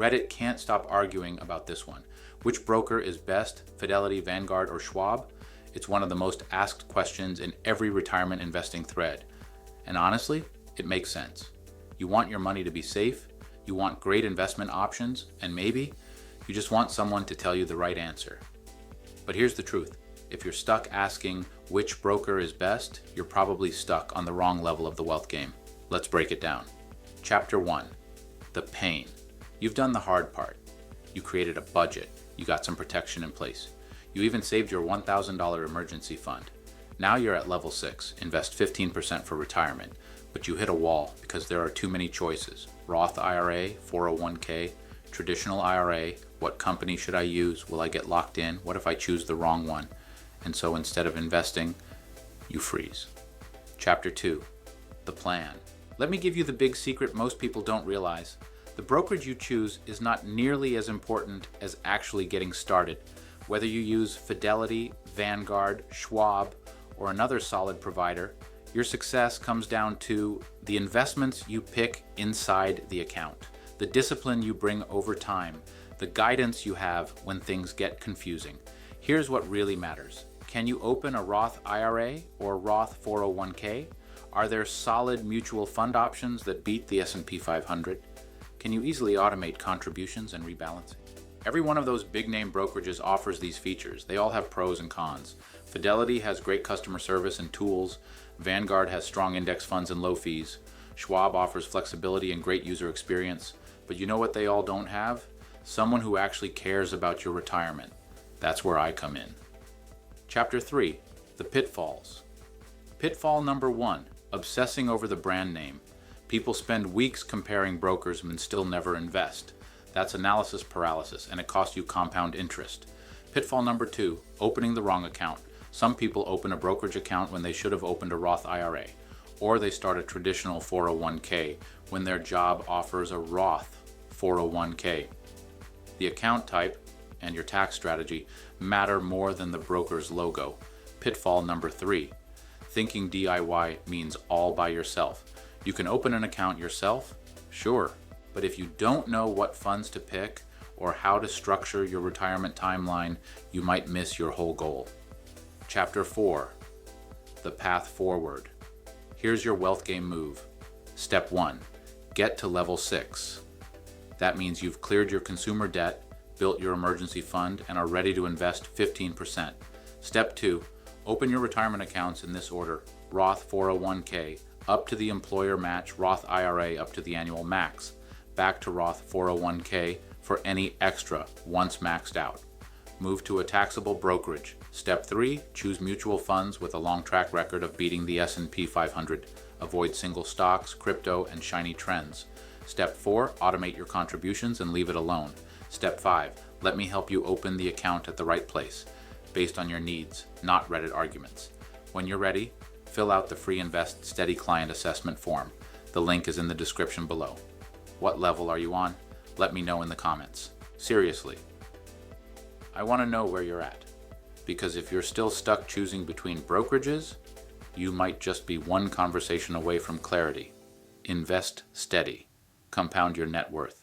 Reddit can't stop arguing about this one. Which broker is best, Fidelity, Vanguard, or Schwab? It's one of the most asked questions in every retirement investing thread. And honestly, it makes sense. You want your money to be safe, you want great investment options, and maybe you just want someone to tell you the right answer. But here's the truth. If you're stuck asking which broker is best, you're probably stuck on the wrong level of the wealth game. Let's break it down. Chapter 1. The pain. You've done the hard part. You created a budget. You got some protection in place. You even saved your $1,000 emergency fund. Now you're at level 6, invest 15% for retirement. But you hit a wall because there are too many choices. Roth IRA, 401k, traditional IRA, what company should I use? Will I get locked in? What if I choose the wrong one? And so instead of investing, you freeze. Chapter 2. The plan. Let me give you the big secret most people don't realize. The brokerage you choose is not nearly as important as actually getting started. Whether you use Fidelity, Vanguard, Schwab, or another solid provider, your success comes down to the investments you pick inside the account, the discipline you bring over time, the guidance you have when things get confusing. Here's what really matters. Can you open a Roth IRA or Roth 401k? Are there solid mutual fund options that beat the S&P 500? Can you easily automate contributions and rebalancing? Every one of those big-name brokerages offers these features. They all have pros and cons. Fidelity has great customer service and tools. Vanguard has strong index funds and low fees. Schwab offers flexibility and great user experience. But you know what they all don't have? Someone who actually cares about your retirement. That's where I come in. Chapter 3. The pitfalls. Pitfall number 1. Obsessing over the brand name. People spend weeks comparing brokers and still never invest. That's analysis paralysis, and it costs you compound interest. Pitfall number 2. Opening the wrong account. Some people open a brokerage account when they should have opened a Roth IRA, or they start a traditional 401k when their job offers a Roth 401k. The account type and your tax strategy matter more than the broker's logo. Pitfall number 3. Thinking DIY means all by yourself. You can open an account yourself, sure, but if you don't know what funds to pick or how to structure your retirement timeline, you might miss your whole goal. Chapter 4. The path forward. Here's your wealth game move. Step 1. Get to level 6. That means you've cleared your consumer debt, built your emergency fund, and are ready to invest 15%. Step 2. Open your retirement accounts in this order. Roth 401k, up to the employer match, Roth IRA up to the annual max. Back to Roth 401k for any extra once maxed out. Move to a taxable brokerage. Step 3. Choose mutual funds with a long track record of beating the S&P 500. Avoid single stocks, crypto, and shiny trends. Step 4. Automate your contributions and leave it alone. Step 5. Let me help you open the account at the right place, based on your needs, not Reddit arguments. When you're ready, fill out the free Invest Steady Client Assessment form. The link is in the description below. What level are you on? Let me know in the comments. Seriously. I want to know where you're at. Because if you're still stuck choosing between brokerages, you might just be one conversation away from clarity. Invest steady. Compound your net worth.